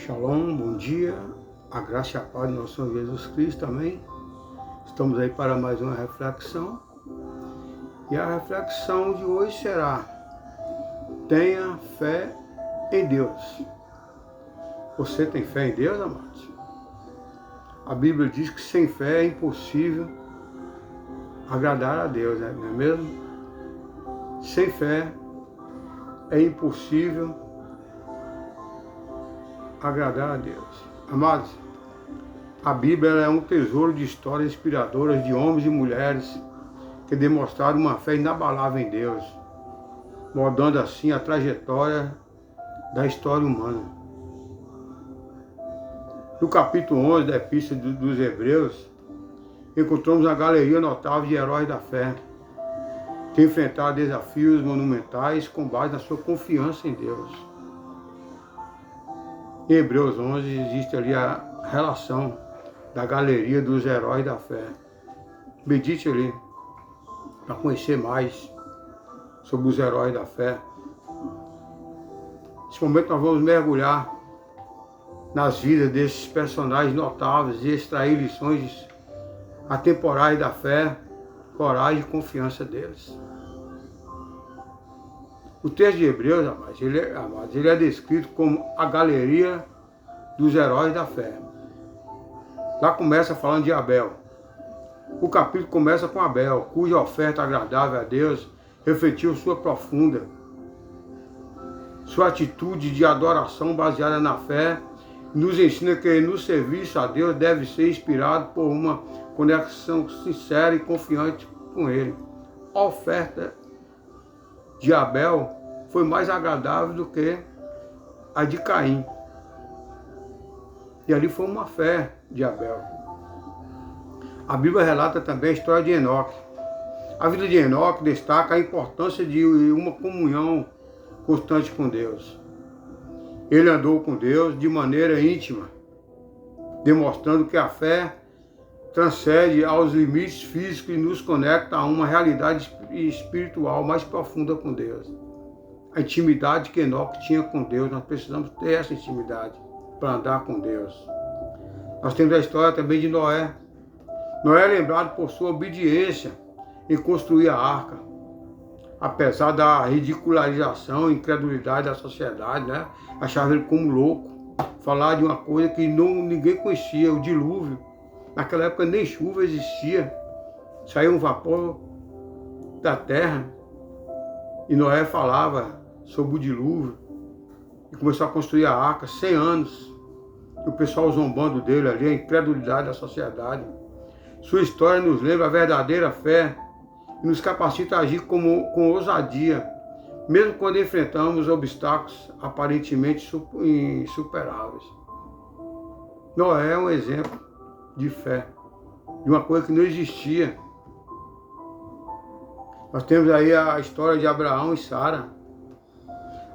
Shalom, bom dia, a graça e a paz do nosso Senhor Jesus Cristo, amém? Estamos aí para mais uma reflexão, e a reflexão de hoje será: tenha fé em Deus. Você tem fé em Deus, amados? A Bíblia diz que sem fé é impossível agradar a Deus, né? Não é mesmo? Sem fé é impossível agradar a Deus. Amados, a Bíblia é um tesouro de histórias inspiradoras de homens e mulheres que demonstraram uma fé inabalável em Deus, moldando assim a trajetória da história humana. No capítulo 11 da Epístola dos Hebreus, encontramos uma galeria notável de heróis da fé, que enfrentaram desafios monumentais com base na sua confiança em Deus. Em Hebreus 11 existe ali a relação da galeria dos heróis da fé. Medite ali para conhecer mais sobre os heróis da fé. Nesse momento nós vamos mergulhar nas vidas desses personagens notáveis e extrair lições atemporais da fé, coragem e confiança deles. O texto de Hebreus, amados, ele é descrito como a galeria dos heróis da fé. Lá começa falando de Abel. O capítulo começa com Abel, cuja oferta agradável a Deus refletiu sua atitude de adoração baseada na fé, nos ensina que no serviço a Deus deve ser inspirado por uma conexão sincera e confiante com Ele. A oferta de Abel foi mais agradável do que a de Caim. E ali foi uma fé de Abel. A Bíblia relata também a história de Enoque. A vida de Enoque destaca a importância de uma comunhão constante com Deus. Ele andou com Deus de maneira íntima, demonstrando que a fé transcende aos limites físicos e nos conecta a uma realidade espiritual mais profunda com Deus. A intimidade que Enoque tinha com Deus, nós precisamos ter essa intimidade para andar com Deus. Nós temos a história também de Noé. Noé é lembrado por sua obediência em construir a arca. Apesar da ridicularização e incredulidade da sociedade, né? Achava ele como louco. Falar de uma coisa que ninguém conhecia, o dilúvio. Naquela época nem chuva existia. Saiu um vapor da terra. E Noé falava sobre o dilúvio. E começou a construir a arca, 100 anos. E o pessoal zombando dele ali, a incredulidade da sociedade. Sua história nos lembra a verdadeira fé e nos capacita a agir com ousadia, mesmo quando enfrentamos obstáculos aparentemente insuperáveis. Noé é um exemplo de fé, de uma coisa que não existia. Nós temos aí a história de Abraão e Sara.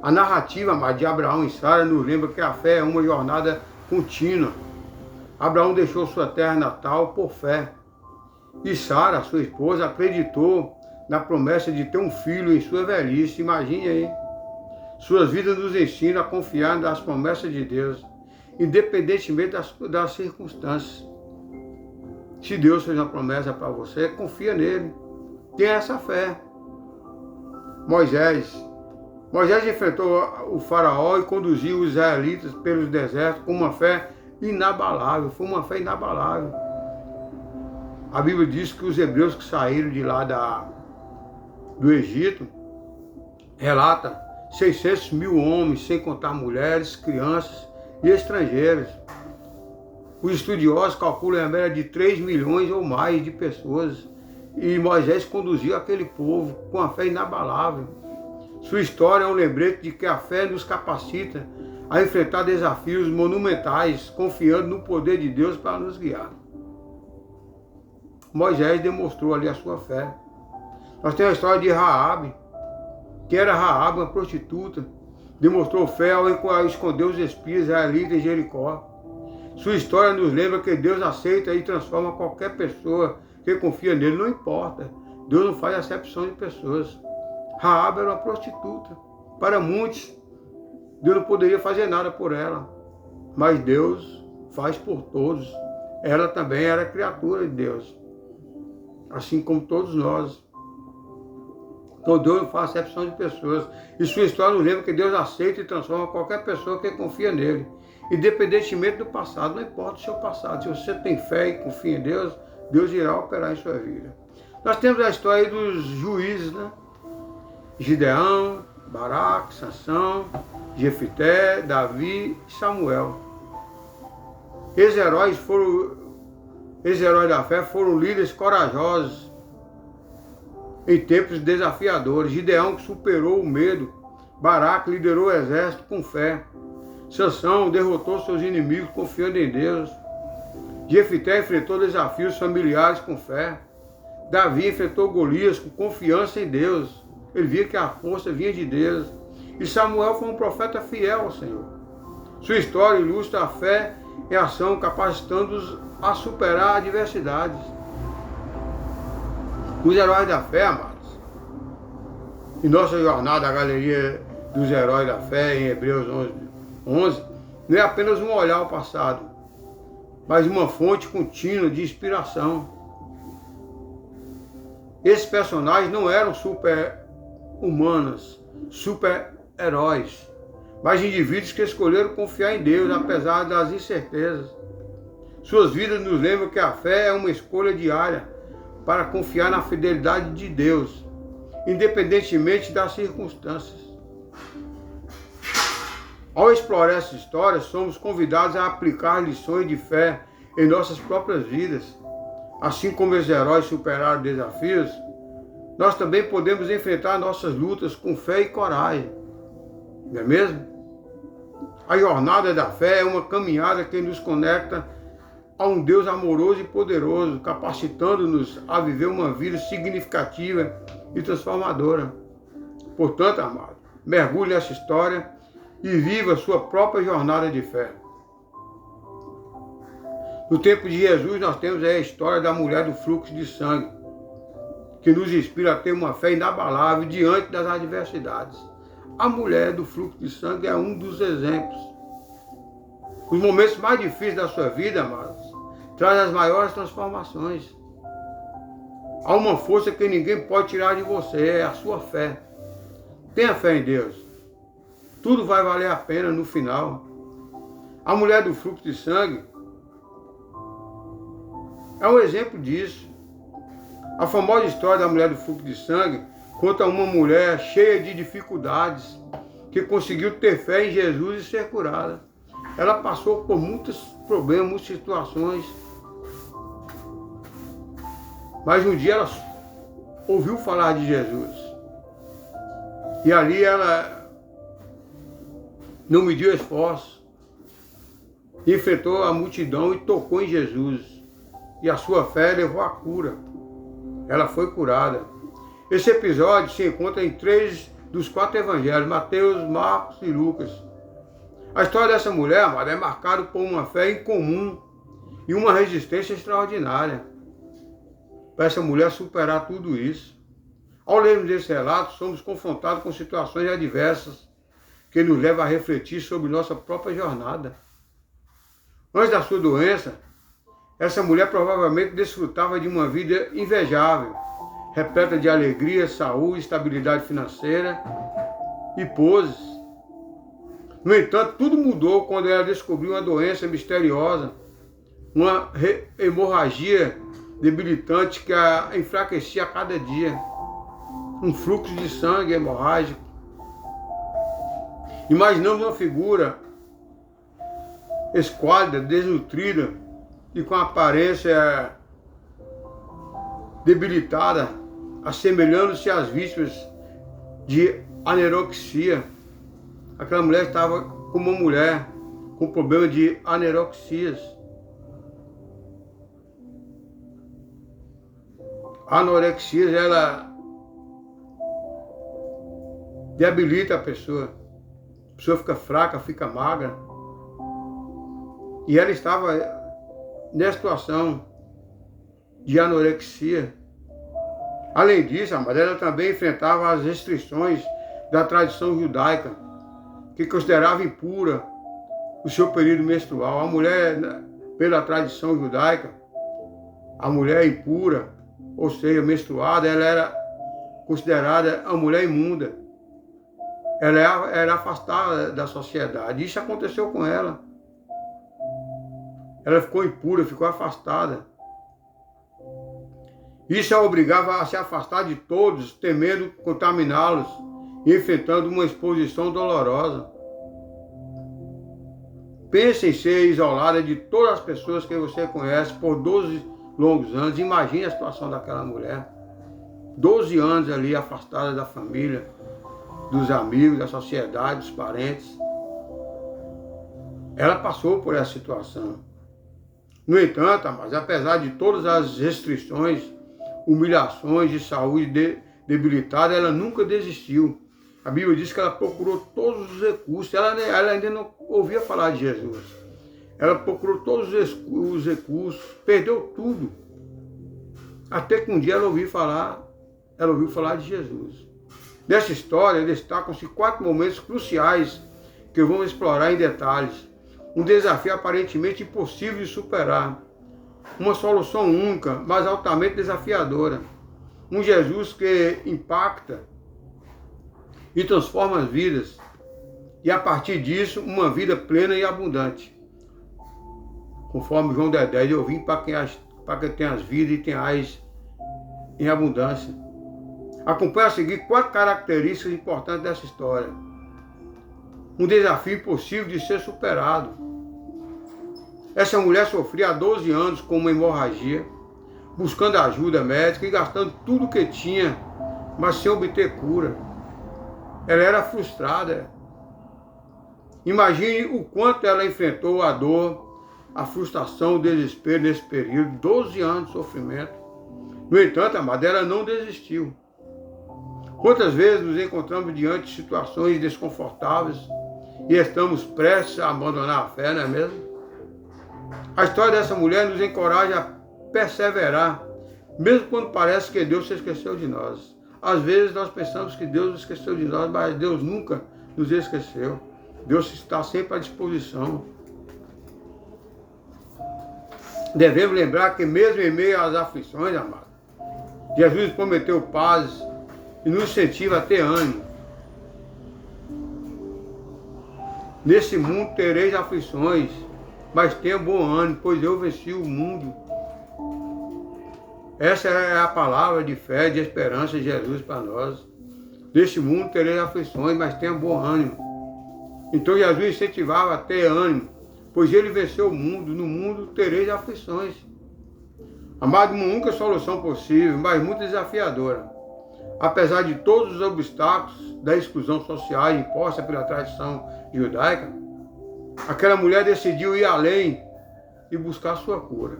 A narrativa de Abraão e Sara nos lembra que a fé é uma jornada contínua. Abraão deixou sua terra natal por fé. E Sara, sua esposa, acreditou na promessa de ter um filho em sua velhice. Imagine aí. Suas vidas nos ensinam a confiar nas promessas de Deus, independentemente das circunstâncias. Se Deus fez uma promessa para você, confia nele. Tenha essa fé. Moisés enfrentou o faraó e conduziu os israelitas pelos desertos com uma fé inabalável. Foi uma fé inabalável. A Bíblia diz que os hebreus que saíram de lá do Egito, relata 600 mil homens, sem contar mulheres, crianças e estrangeiros. Os estudiosos calculam a média de 3 milhões ou mais de pessoas. E Moisés conduziu aquele povo com a fé inabalável. Sua história é um lembrete de que a fé nos capacita a enfrentar desafios monumentais, confiando no poder de Deus para nos guiar. Moisés demonstrou ali a sua fé. Nós temos a história de Raabe, que era Raabe, uma prostituta, demonstrou fé ao esconder os espias israelitas em Jericó. Sua história nos lembra que Deus aceita e transforma qualquer pessoa que confia nele, não importa. Deus não faz acepção de pessoas. Raabe era uma prostituta. Para muitos, Deus não poderia fazer nada por ela. mas Deus faz por todos. Ela também era criatura de Deus, assim como todos nós. Então Deus não faz acepção de pessoas. E sua história nos lembra que Deus aceita e transforma qualquer pessoa que confia nele, independentemente do passado. Não importa o seu passado. Se você tem fé e confia em Deus, Deus irá operar em sua vida. Nós temos a história dos juízes, né? Gideão, Baraque, Sansão, Jefité, Davi e Samuel. Esses heróis da fé foram líderes corajosos em tempos desafiadores. Gideão, que superou o medo. Baraque liderou o exército com fé. Sansão derrotou seus inimigos confiando em Deus. Jefité enfrentou desafios familiares com fé. Davi enfrentou Golias com confiança em Deus. Ele via que a força vinha de Deus. E Samuel foi um profeta fiel ao Senhor. Sua história ilustra a fé em ação, capacitando-os a superar adversidades. Os heróis da fé, amados, em nossa jornada, a galeria dos heróis da fé, em Hebreus 11, não é apenas um olhar ao passado, mas uma fonte contínua de inspiração. Esses personagens não eram super-humanos, super-heróis, mas indivíduos que escolheram confiar em Deus, apesar das incertezas. Suas vidas nos lembram que a fé é uma escolha diária para confiar na fidelidade de Deus, independentemente das circunstâncias. Ao explorar essa história, somos convidados a aplicar lições de fé em nossas próprias vidas. Assim como os heróis superaram desafios, nós também podemos enfrentar nossas lutas com fé e coragem. Não é mesmo? A jornada da fé é uma caminhada que nos conecta a um Deus amoroso e poderoso, capacitando-nos a viver uma vida significativa e transformadora. Portanto, amado, mergulhe nessa história e viva a sua própria jornada de fé. No tempo de Jesus, nós temos aí a história da mulher do fluxo de sangue, que nos inspira a ter uma fé inabalável diante das adversidades. A mulher do fluxo de sangue é um dos exemplos. Os momentos mais difíceis da sua vida, amados, traz as maiores transformações. Há uma força que ninguém pode tirar de você, é a sua fé. Tenha fé em Deus. Tudo vai valer a pena no final. A mulher do fluxo de sangue é um exemplo disso. A famosa história da mulher do fluxo de sangue conta uma mulher cheia de dificuldades que conseguiu ter fé em Jesus e ser curada. Ela passou por muitos problemas, muitas situações. Mas um dia ela ouviu falar de Jesus. E ali ela não mediu esforço. Enfrentou a multidão e tocou em Jesus. E a sua fé levou à cura. Ela foi curada. Esse episódio se encontra em 3 dos 4 evangelhos, Mateus, Marcos e Lucas. A história dessa mulher, amada, é marcada por uma fé incomum e uma resistência extraordinária para essa mulher superar tudo isso. Ao lermos esse relato, somos confrontados com situações adversas que nos levam a refletir sobre nossa própria jornada. Antes da sua doença, essa mulher provavelmente desfrutava de uma vida invejável, repleta de alegria, saúde, estabilidade financeira e poses. No entanto, tudo mudou quando ela descobriu uma doença misteriosa, uma hemorragia debilitante que a enfraquecia a cada dia, um fluxo de sangue hemorrágico. Imaginamos uma figura esquálida, desnutrida e com aparência debilitada, assemelhando-se às vítimas de anorexia. Aquela mulher estava como uma mulher com problema de anorexias. A anorexia, ela debilita a pessoa fica fraca, fica magra. E ela estava nessa situação de anorexia. Além disso, ela também enfrentava as restrições da tradição judaica, que considerava impura o seu período menstrual. A mulher, pela tradição judaica, a mulher impura, ou seja, menstruada, ela era considerada a mulher imunda. Ela era afastada da sociedade. Isso aconteceu com ela. Ela ficou impura, ficou afastada. Isso a obrigava a se afastar de todos, temendo contaminá-los, enfrentando uma exposição dolorosa. Pense em ser isolada de todas as pessoas que você conhece por 12 longos anos. Imagine a situação daquela mulher. 12 anos ali afastada da família, dos amigos, da sociedade, dos parentes. Ela passou por essa situação. No entanto, mas apesar de todas as restrições, humilhações de saúde debilitada, ela nunca desistiu. A Bíblia diz que ela procurou todos os recursos. Ela ainda não ouvia falar de Jesus. Ela procurou todos os recursos, perdeu tudo. Até que um dia ela ouviu falar de Jesus. Nessa história destacam-se 4 momentos cruciais que vamos explorar em detalhes. Um desafio aparentemente impossível de superar. Uma solução única, mas altamente desafiadora. Um Jesus que impacta e transforma as vidas. E a partir disso, uma vida plena e abundante. Conforme João 10, eu vim para que tenha as vidas e tenhais em abundância. Acompanhe a seguir 4 características importantes dessa história. Um desafio impossível de ser superado. Essa mulher sofria há 12 anos com uma hemorragia, buscando ajuda médica e gastando tudo o que tinha, mas sem obter cura. Ela era frustrada. Imagine o quanto ela enfrentou a dor, a frustração, o desespero nesse período, 12 anos de sofrimento. No entanto, amada, ela não desistiu. Quantas vezes nos encontramos diante de situações desconfortáveis e estamos prestes a abandonar a fé, não é mesmo? A história dessa mulher nos encoraja a perseverar, mesmo quando parece que Deus se esqueceu de nós. Às vezes nós pensamos que Deus esqueceu de nós, mas Deus nunca nos esqueceu. Deus está sempre à disposição. Devemos lembrar que mesmo em meio às aflições, amado, Jesus prometeu paz e nos incentiva a ter ânimo. Nesse mundo tereis aflições, mas tenha bom ânimo, pois eu venci o mundo. Essa é a palavra de fé, de esperança de Jesus para nós. Neste mundo tereis aflições, mas tenha bom ânimo. Então Jesus incentivava a ter ânimo, pois ele venceu o mundo. No mundo tereis aflições. Amado, uma única solução possível, mas muito desafiadora. Apesar de todos os obstáculos da exclusão social imposta pela tradição judaica, aquela mulher decidiu ir além e buscar sua cura.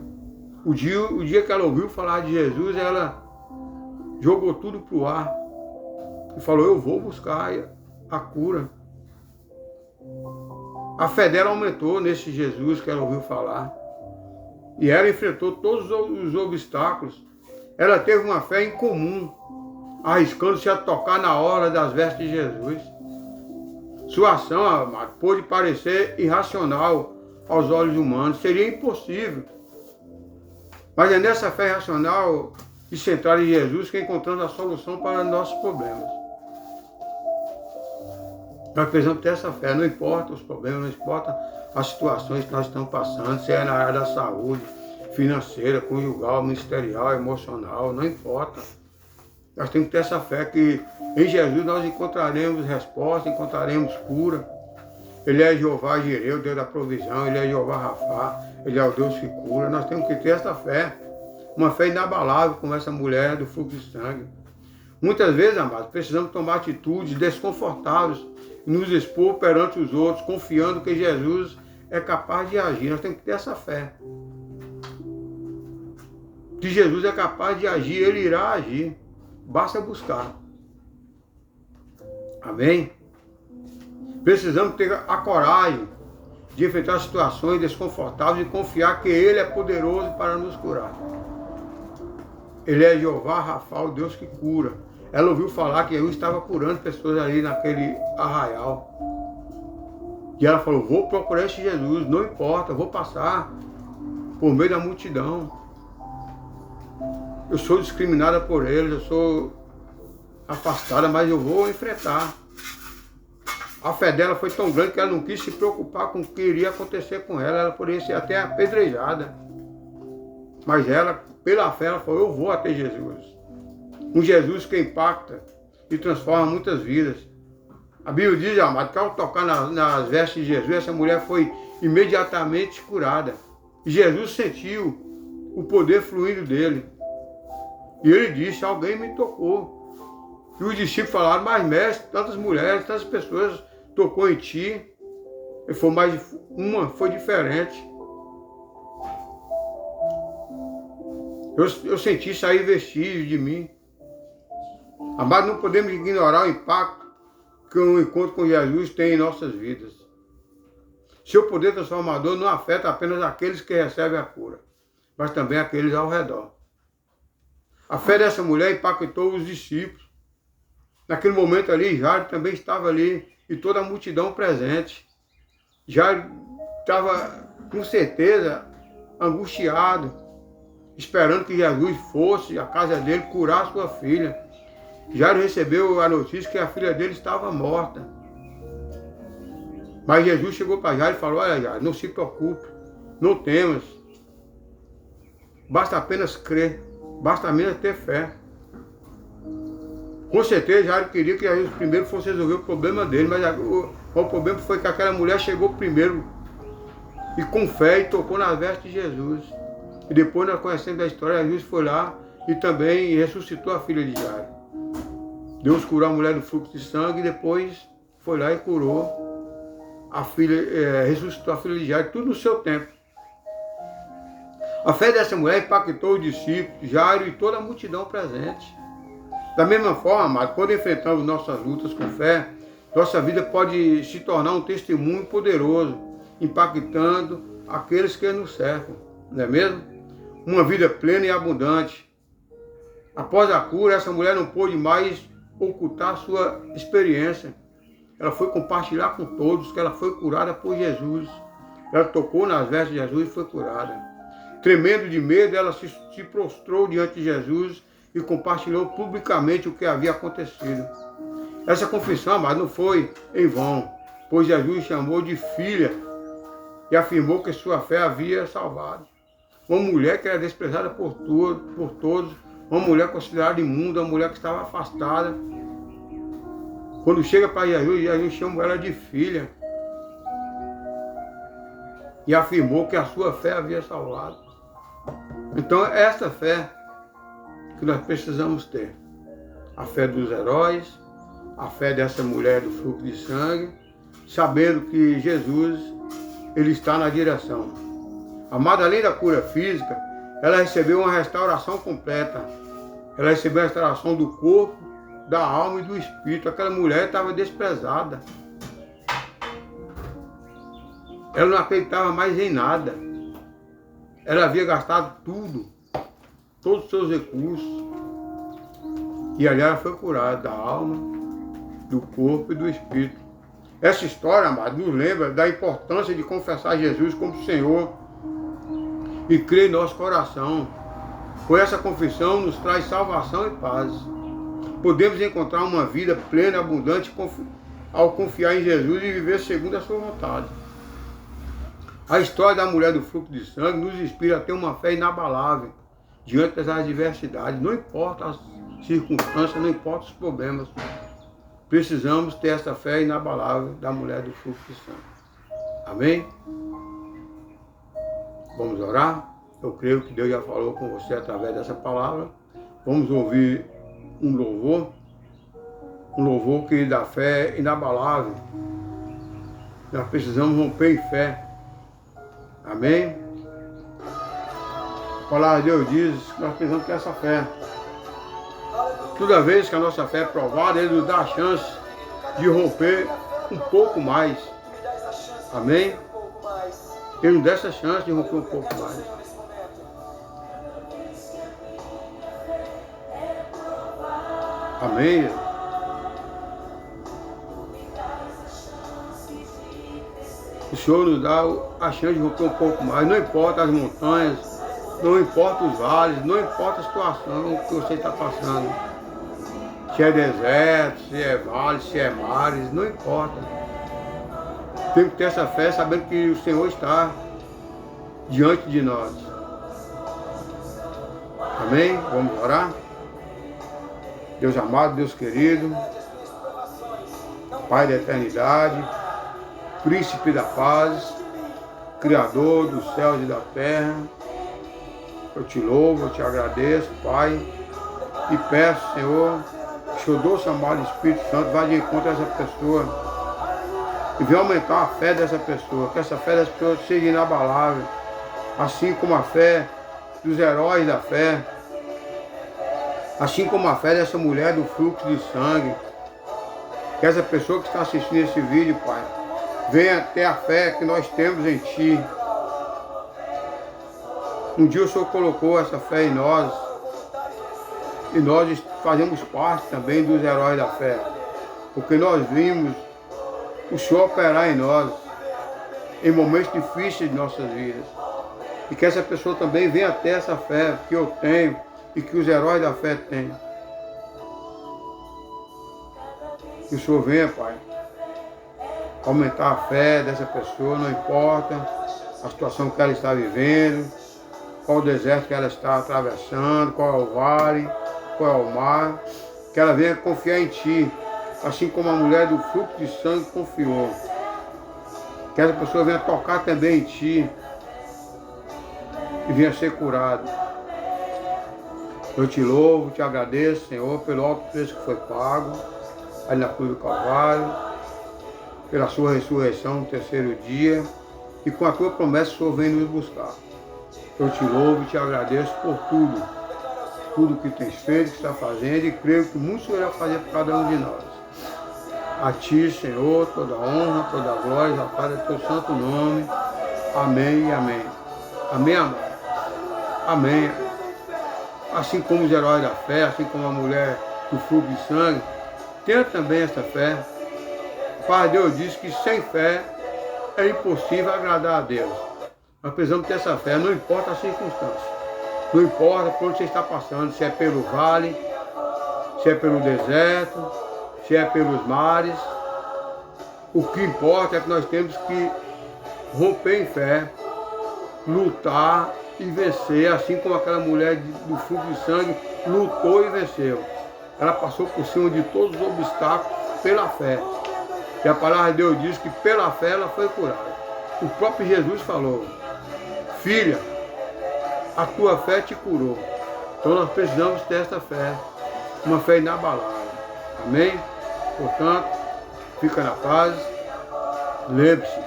O dia que ela ouviu falar de Jesus, ela jogou tudo para o ar e falou: eu vou buscar a cura. A fé dela aumentou nesse Jesus que ela ouviu falar. E ela enfrentou todos os obstáculos. Ela teve uma fé incomum, arriscando-se a tocar na orla das vestes de Jesus. Sua ação, amado, pôde parecer irracional aos olhos humanos, seria impossível. Mas é nessa fé racional e centrada em Jesus que encontramos a solução para nossos problemas. Nós precisamos ter essa fé, não importa os problemas, não importa as situações que nós estamos passando, se é na área da saúde, financeira, conjugal, ministerial, emocional, não importa. Nós temos que ter essa fé que em Jesus nós encontraremos resposta, encontraremos cura. Ele é Jeová Jireh, o Deus da provisão, Ele é Jeová Rafá, Ele é o Deus que cura. Nós temos que ter essa fé, uma fé inabalável como essa mulher do fluxo de sangue. Muitas vezes, amados, precisamos tomar atitudes desconfortáveis e nos expor perante os outros, confiando que Jesus é capaz de agir. Nós temos que ter essa fé. Que Jesus é capaz de agir, Ele irá agir. Basta buscar. Amém? Precisamos ter a coragem de enfrentar situações desconfortáveis e confiar que Ele é poderoso para nos curar. Ele é Jeová Rafá, o Deus que cura. Ela ouviu falar que eu estava curando pessoas ali naquele arraial. E ela falou, vou procurar esse Jesus, não importa, vou passar por meio da multidão. Eu sou discriminada por eles, eu sou afastada, mas eu vou enfrentar. A fé dela foi tão grande que ela não quis se preocupar com o que iria acontecer com ela. Ela poderia ser até apedrejada. Mas ela, pela fé, ela falou, eu vou até Jesus. Um Jesus que impacta e transforma muitas vidas. A Bíblia diz, amado, que ao tocar nas vestes de Jesus, essa mulher foi imediatamente curada. E Jesus sentiu o poder fluindo dele. E ele disse, alguém me tocou. E os discípulos falaram, mas mestre, tantas mulheres, tantas pessoas tocou em ti. E foi mais uma, foi diferente. Eu senti sair vestígios de mim. Amado, não podemos ignorar o impacto que um encontro com Jesus tem em nossas vidas. Seu poder transformador não afeta apenas aqueles que recebem a cura, mas também aqueles ao redor. A fé dessa mulher impactou os discípulos. Naquele momento ali, Jairo também estava ali, e toda a multidão presente. Jairo estava, com certeza, angustiado, esperando que Jesus fosse à casa dele curar sua filha. Jairo recebeu a notícia que a filha dele estava morta. Mas Jesus chegou para Jairo e falou, olha Jairo, não se preocupe, não temas. Basta apenas crer, basta apenas ter fé. Com certeza Jairo queria que Jesus primeiro fosse resolver o problema dele, mas o problema foi que aquela mulher chegou primeiro e com fé e tocou nas vestes de Jesus. E depois, nós conhecendo a história, Jesus foi lá e também ressuscitou a filha de Jairo. Deus curou a mulher do fluxo de sangue e depois foi lá e curou a filha, ressuscitou a filha de Jairo, tudo no seu tempo. A fé dessa mulher impactou os discípulos, Jairo e toda a multidão presente. Da mesma forma, amado, quando enfrentamos nossas lutas com fé, nossa vida pode se tornar um testemunho poderoso, impactando aqueles que nos cercam, não é mesmo? Uma vida plena e abundante. Após a cura, essa mulher não pôde mais ocultar sua experiência. Ela foi compartilhar com todos que ela foi curada por Jesus. Ela tocou nas vestes de Jesus e foi curada. Tremendo de medo, ela se prostrou diante de Jesus e compartilhou publicamente o que havia acontecido. Essa confissão, mas não foi em vão, pois Jesus chamou de filha e afirmou que sua fé havia salvado. Uma mulher que era desprezada por todos, uma mulher considerada imunda, uma mulher que estava afastada. Quando chega para Jesus, Jesus chama ela de filha e afirmou que a sua fé havia salvado. Então é essa fé que nós precisamos ter. A fé dos heróis, a fé dessa mulher do fluxo de sangue, sabendo que Jesus, ele está na direção. Amada, além da cura física, ela recebeu uma restauração completa. Ela recebeu a restauração do corpo, da alma e do espírito. Aquela mulher estava desprezada. Ela não acreditava mais em nada. Ela havia gastado tudo, todos os seus recursos. E ali ela foi curada da alma, do corpo e do espírito. Essa história, amado, nos lembra da importância de confessar Jesus como Senhor e crer em nosso coração. Pois essa confissão nos traz salvação e paz. Podemos encontrar uma vida plena e abundante ao confiar em Jesus e viver segundo a sua vontade. A história da mulher do fluxo de sangue nos inspira a ter uma fé inabalável diante das adversidades. Não importa as circunstâncias, não importa os problemas. Precisamos ter essa fé inabalável da mulher do fluxo de sangue. Amém? Vamos orar? Eu creio que Deus já falou com você através dessa palavra. Vamos ouvir um louvor que dá fé inabalável. Nós precisamos romper em fé. Amém? A palavra de Deus diz que nós precisamos ter essa fé. Toda vez que a nossa fé é provada, Ele nos dá a chance de romper um pouco mais. Amém? Ele nos dá essa chance de romper um pouco mais. Amém? O Senhor nos dá a chance de romper um pouco mais. Não importa as montanhas, não importa os vales, não importa a situação que você está passando. Se é deserto, se é vale, se é mares, não importa. Temos que ter essa fé sabendo que o Senhor está diante de nós. Amém? Vamos orar? Deus amado, Deus querido, Pai da eternidade, Príncipe da paz, Criador dos céus e da terra, eu te louvo, eu te agradeço, Pai, e peço, Senhor, que o Senhor doce amado Espírito Santo vá de encontro a essa pessoa e venha aumentar a fé dessa pessoa, que essa fé dessa pessoa seja inabalável, assim como a fé dos heróis da fé, assim como a fé dessa mulher do fluxo de sangue, que essa pessoa que está assistindo esse vídeo, Pai, venha ter a fé que nós temos em Ti. Um dia o Senhor colocou essa fé em nós, e nós fazemos parte também dos heróis da fé, porque nós vimos o Senhor operar em nós, em momentos difíceis de nossas vidas. E que essa pessoa também venha ter essa fé que eu tenho e que os heróis da fé têm. Que o Senhor venha, Pai, aumentar a fé dessa pessoa, não importa a situação que ela está vivendo, qual o deserto que ela está atravessando, qual é o vale, qual é o mar, que ela venha confiar em Ti, assim como a mulher do fluxo de sangue confiou. Que essa pessoa venha tocar também em Ti e venha ser curada. Eu te louvo, te agradeço, Senhor, pelo alto preço que foi pago, ali na cruz do Calvário, pela sua ressurreição no terceiro dia, e com a tua promessa o Senhor vem nos buscar. Eu te louvo e te agradeço por tudo que tens feito, que está fazendo, e creio que muito o Senhor irá fazer por cada um de nós. A Ti, Senhor, toda honra, toda glória, a paz do Teu santo nome. Amém e amém. Amém, amado. Amém. Assim como os heróis da fé, assim como a mulher do fluxo de sangue, tenha também essa fé. O Pai Deus disse que sem fé é impossível agradar a Deus. Nós precisamos ter essa fé, não importa a circunstância. Não importa por onde você está passando, se é pelo vale, se é pelo deserto, se é pelos mares. O que importa é que nós temos que romper em fé, lutar e vencer, assim como aquela mulher do fluxo de sangue lutou e venceu. Ela passou por cima de todos os obstáculos pela fé. E a palavra de Deus diz que pela fé ela foi curada. O próprio Jesus falou: filha, a tua fé te curou. Então nós precisamos ter essa fé, uma fé inabalável. Amém? Portanto, fica na paz. Lembre-se,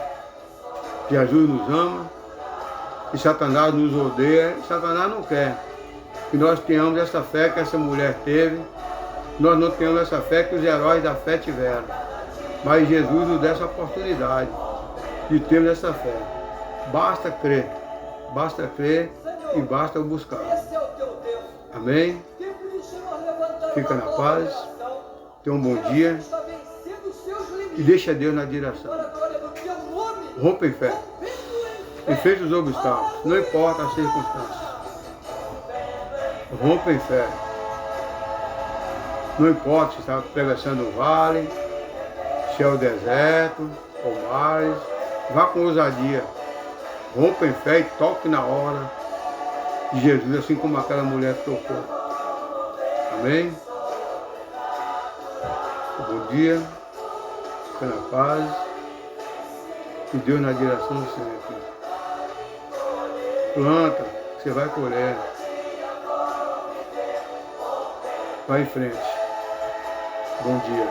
Jesus nos ama e Satanás nos odeia. E Satanás não quer que nós tenhamos essa fé que essa mulher teve. Nós não temos essa fé que os heróis da fé tiveram. Mas Jesus nos dá essa oportunidade de termos essa fé. Basta crer e basta buscar. Amém? Fica na paz, tenha um bom dia e deixa Deus na direção. Rompa em fé, enfrente os obstáculos, não importa as circunstâncias. Rompa em fé. Não importa se está atravessando o vale, se é o deserto ou mares, vá com ousadia. Rompa em fé e toque na hora de Jesus, assim como aquela mulher tocou. Amém? Bom dia, fica na paz, e Deus na direção sempre. Planta, você vai colher. Vai em frente. Bom dia.